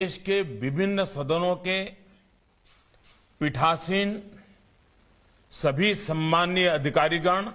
देश के विभिन्न सदनों के पीठासीन सभी सम्माननीय अधिकारीगण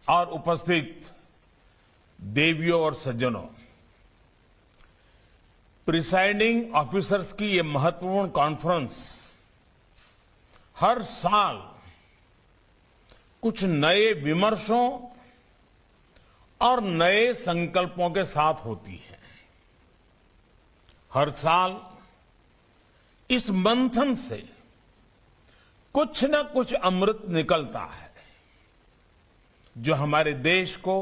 और उपस्थित देवियों और सज्जनों, प्रिसाइडिंग ऑफिसर्स की ये महत्वपूर्ण कॉन्फ्रेंस हर साल कुछ नए विमर्शों और नए संकल्पों के साथ होती है। हर साल इस मंथन से कुछ न कुछ अमृत निकलता है जो हमारे देश को,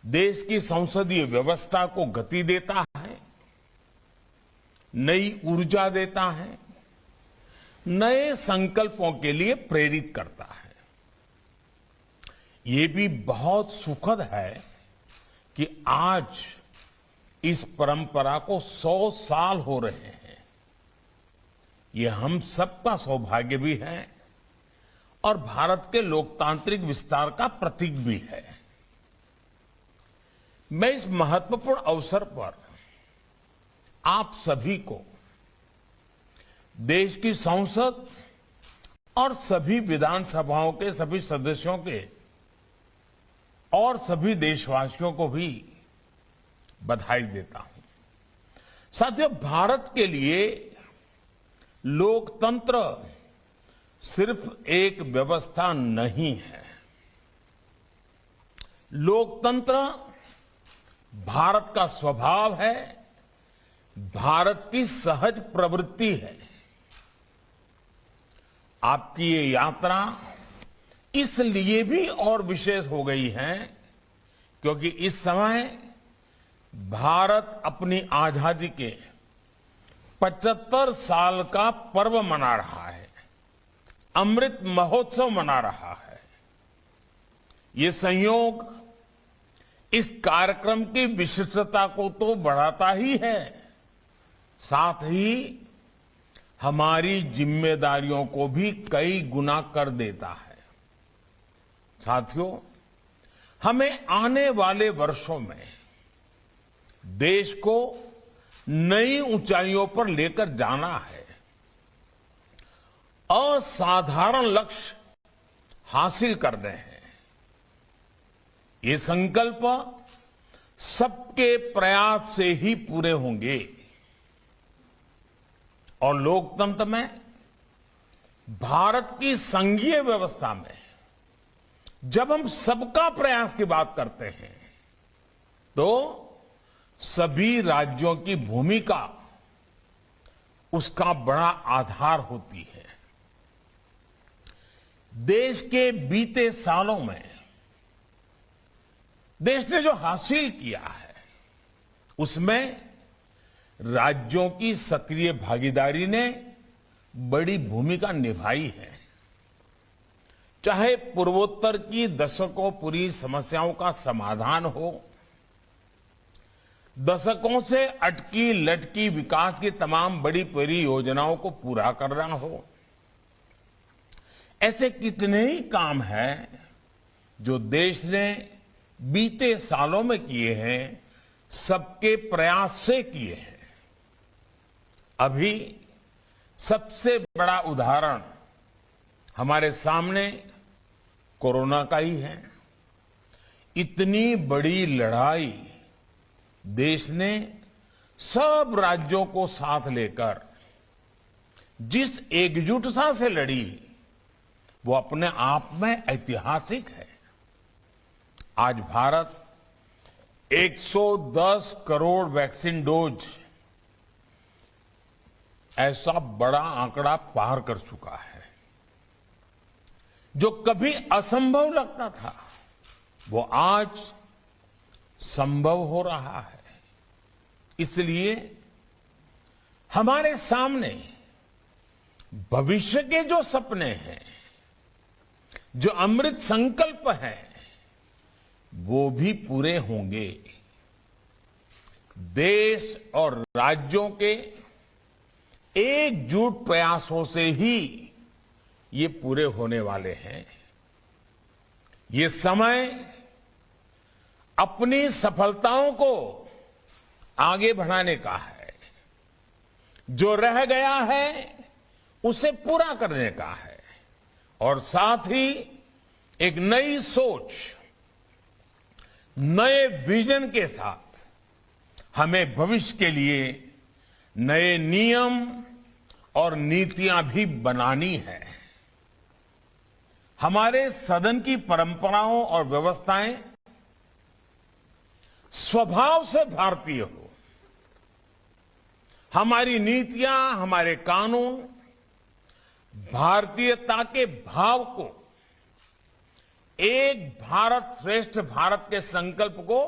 देश की संसदीय व्यवस्था को गति देता है, नई ऊर्जा देता है, नए संकल्पों के लिए प्रेरित करता है। ये भी बहुत सुखद है कि आज इस परंपरा को 100 साल हो रहे हैं। ये हम सबका सौभाग्य भी है और भारत के लोकतांत्रिक विस्तार का प्रतीक भी है। मैं इस महत्वपूर्ण अवसर पर आप सभी को, देश की संसद और सभी विधानसभाओं के सभी सदस्यों के और सभी देशवासियों को भी बधाई देता हूं। साथियों, भारत के लिए लोकतंत्र सिर्फ एक व्यवस्था नहीं है। लोकतंत्र भारत का स्वभाव है, भारत की सहज प्रवृत्ति है। आपकी ये यात्रा इसलिए भी और विशेष हो गई है क्योंकि इस समय भारत अपनी आजादी के 75 साल का पर्व मना रहा है, अमृत महोत्सव मना रहा है। ये संयोग इस कार्यक्रम की विशिष्टता को तो बढ़ाता ही है, साथ ही हमारी जिम्मेदारियों को भी कई गुना कर देता है। साथियों, हमें आने वाले वर्षों में देश को नई ऊंचाइयों पर लेकर जाना है। असाधारण लक्ष्य हासिल करने हैं। ये संकल्प सबके प्रयास से ही पूरे होंगे और लोकतंत्र में, भारत की संघीय व्यवस्था में जब हम सबका प्रयास की बात करते हैं तो सभी राज्यों की भूमिका उसका बड़ा आधार होती है। देश के बीते सालों में देश ने जो हासिल किया है उसमें राज्यों की सक्रिय भागीदारी ने बड़ी भूमिका निभाई है। चाहे पूर्वोत्तर की दशकों पूरी समस्याओं का समाधान हो, दशकों से अटकी लटकी विकास की तमाम बड़ी परियोजनाओं को पूरा करना हो, ऐसे कितने ही काम हैं जो देश ने बीते सालों में किए हैं, सबके प्रयास से किए हैं। अभी सबसे बड़ा उदाहरण हमारे सामने कोरोना का ही है। इतनी बड़ी लड़ाई देश ने सब राज्यों को साथ लेकर जिस एकजुटता से लड़ी, वो अपने आप में ऐतिहासिक है। आज भारत 110 करोड़ वैक्सीन डोज, ऐसा बड़ा आंकड़ा पार कर चुका है। जो कभी असंभव लगता था वो आज संभव हो रहा है। इसलिए हमारे सामने भविष्य के जो सपने हैं, जो अमृत संकल्प हैं, वो भी पूरे होंगे। देश और राज्यों के एकजुट प्रयासों से ही ये पूरे होने वाले हैं। ये समय अपनी सफलताओं को आगे बढ़ाने का है, जो रह गया है उसे पूरा करने का है और साथ ही एक नई सोच, नए विजन के साथ हमें भविष्य के लिए नए नियम और नीतियां भी बनानी है। हमारे सदन की परंपराओं और व्यवस्थाएं स्वभाव से भारतीय हो। हमारी नीतियां, हमारे कानून भारतीयता के भाव को, एक भारत श्रेष्ठ भारत के संकल्प को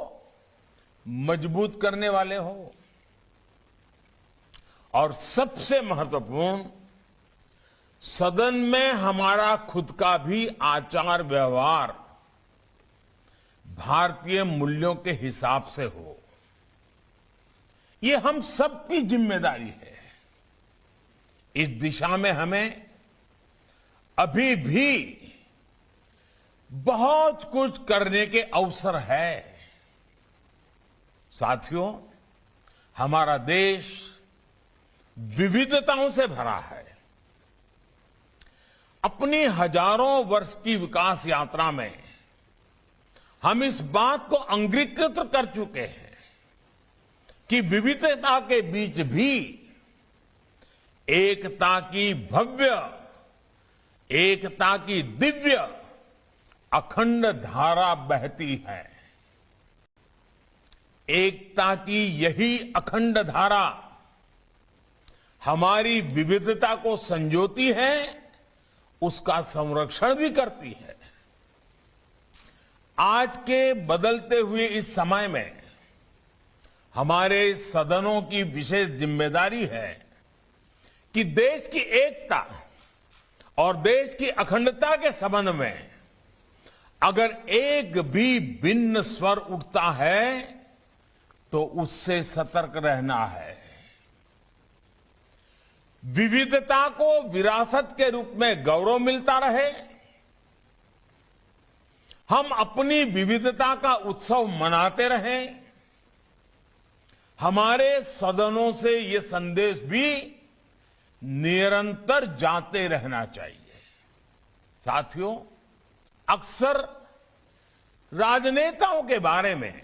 मजबूत करने वाले हो। और सबसे महत्वपूर्ण, सदन में हमारा खुद का भी आचार व्यवहार भारतीय मूल्यों के हिसाब से हो। ये हम सबकी जिम्मेदारी है। इस दिशा में हमें अभी भी बहुत कुछ करने के अवसर है। साथियों, हमारा देश विविधताओं से भरा है। अपनी हजारों वर्ष की विकास यात्रा में हम इस बात को अंगीकृत कर चुके हैं कि विविधता के बीच भी एकता की भव्य, एकता की दिव्य अखंड धारा बहती है। एकता की यही अखंड धारा हमारी विविधता को संजोती है, उसका संरक्षण भी करती है। आज के बदलते हुए इस समय में हमारे सदनों की विशेष जिम्मेदारी है कि देश की एकता और देश की अखंडता के संबंध में अगर एक भी भिन्न स्वर उठता है तो उससे सतर्क रहना है। विविधता को विरासत के रूप में गौरव मिलता रहे। हम अपनी विविधता का उत्सव मनाते रहें। हमारे सदनों से ये संदेश भी निरंतर जाते रहना चाहिए। साथियों, अक्सर राजनेताओं के बारे में,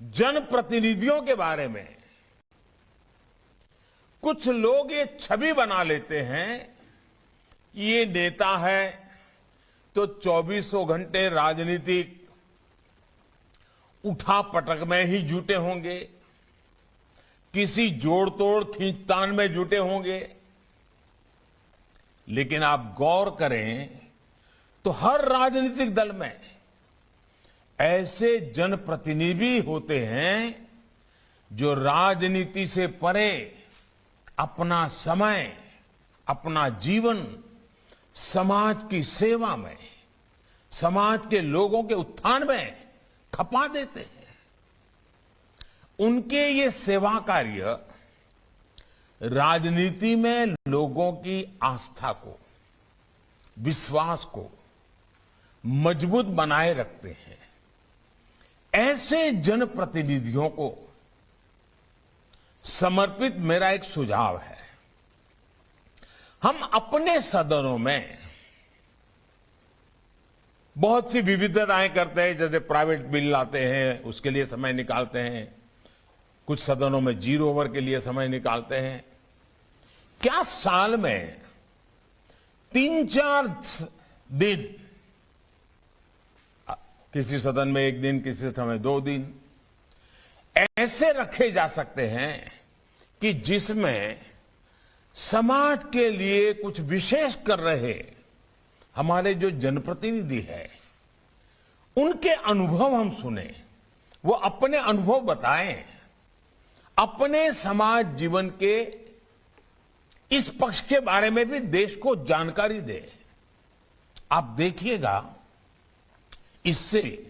जनप्रतिनिधियों के बारे में कुछ लोग ये छवि बना लेते हैं कि ये नेता है तो 24 घंटे राजनीतिक उठापटक में ही जुटे होंगे, किसी जोड़ तोड़ खींचतान में जुटे होंगे। लेकिन आप गौर करें तो हर राजनीतिक दल में ऐसे जनप्रतिनिधि होते हैं जो राजनीति से परे अपना समय, अपना जीवन समाज की सेवा में, समाज के लोगों के उत्थान में खपा देते हैं। उनके ये सेवा कार्य राजनीति में लोगों की आस्था को, विश्वास को मजबूत बनाए रखते हैं। ऐसे जनप्रतिनिधियों को समर्पित मेरा एक सुझाव है। हम अपने सदनों में बहुत सी विविधताएं करते हैं, जैसे प्राइवेट बिल लाते हैं उसके लिए समय निकालते हैं, कुछ सदनों में 0 ओवर के लिए समय निकालते हैं। क्या साल में 3-4 दिन, किसी सदन में 1 दिन, किसी समय 2 दिन ऐसे रखे जा सकते हैं कि जिसमें समाज के लिए कुछ विशेष कर रहे हमारे जो जनप्रतिनिधि है उनके अनुभव हम सुने, वो अपने अनुभव बताएं, अपने समाज जीवन के इस पक्ष के बारे में भी देश को जानकारी दे। आप देखिएगा, इससे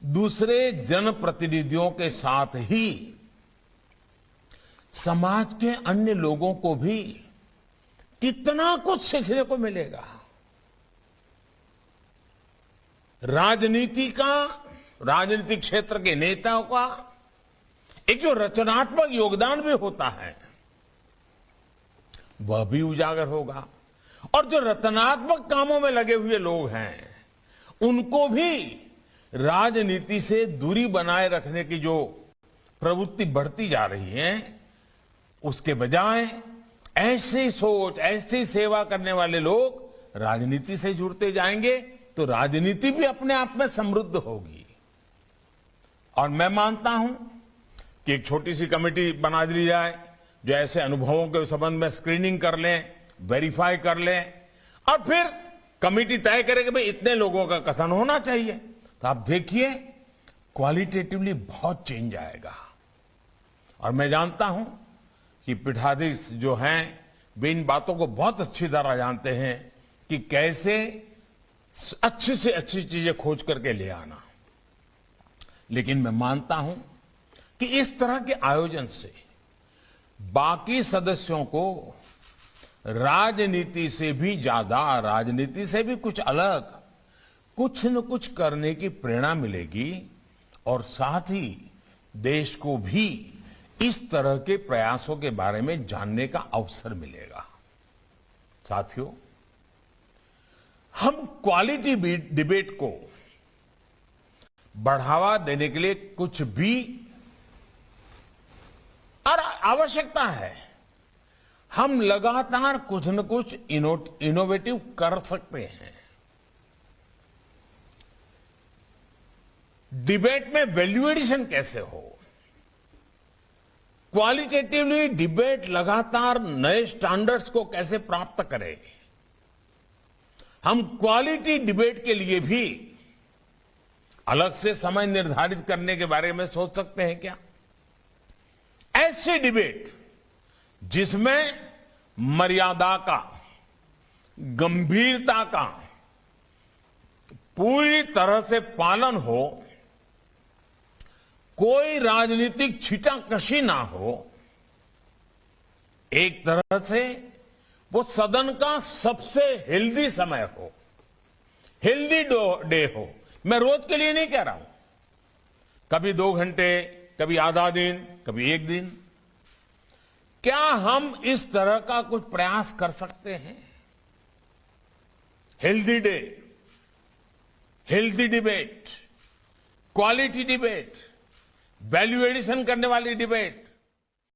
दूसरे जनप्रतिनिधियों के साथ ही समाज के अन्य लोगों को भी कितना कुछ सीखने को मिलेगा। राजनीति का, राजनीतिक क्षेत्र के नेताओं का एक जो रचनात्मक योगदान भी होता है वह भी उजागर होगा, और जो रचनात्मक कामों में लगे हुए लोग हैं उनको भी राजनीति से दूरी बनाए रखने की जो प्रवृत्ति बढ़ती जा रही है, उसके बजाय ऐसी सोच, ऐसी सेवा करने वाले लोग राजनीति से जुड़ते जाएंगे तो राजनीति भी अपने आप में समृद्ध होगी। और मैं मानता हूं कि एक छोटी सी कमेटी बना दी जाए जो ऐसे अनुभवों के संबंध में स्क्रीनिंग कर लें, वेरीफाई कर लें, और फिर कमेटी तय करे कि भाई इतने लोगों का कथन होना चाहिए। तो आप देखिए क्वालिटेटिवली बहुत चेंज आएगा। और मैं जानता हूं कि पीठाधीश जो हैं वे इन बातों को बहुत अच्छी तरह जानते हैं कि कैसे अच्छी से अच्छी चीजें खोज करके ले आना। लेकिन मैं मानता हूं कि इस तरह के आयोजन से बाकी सदस्यों को राजनीति से भी ज्यादा, राजनीति से भी कुछ अलग, कुछ न कुछ करने की प्रेरणा मिलेगी, और साथ ही देश को भी इस तरह के प्रयासों के बारे में जानने का अवसर मिलेगा। साथियों, हम क्वालिटी डिबेट को बढ़ावा देने के लिए कुछ भी और आवश्यकता है, हम लगातार कुछ न कुछ इनोवेटिव कर सकते हैं। डिबेट में वैल्यू एडिशन कैसे हो, क्वालिटेटिवली डिबेट लगातार नए स्टैंडर्ड्स को कैसे प्राप्त करे, हम क्वालिटी डिबेट के लिए भी अलग से समय निर्धारित करने के बारे में सोच सकते हैं क्या? ऐसी डिबेट जिसमें मर्यादा का, गंभीरता का पूरी तरह से पालन हो, कोई राजनीतिक छीटाकशी ना हो, एक तरह से वो सदन का सबसे हेल्दी समय हो, हेल्दी डे हो। मैं रोज के लिए नहीं कह रहा हूं, कभी 2 घंटे, कभी आधा दिन, कभी 1 दिन। क्या हम इस तरह का कुछ प्रयास कर सकते हैं? Healthy day, healthy debate, quality debate, value addition करने वाली डिबेट,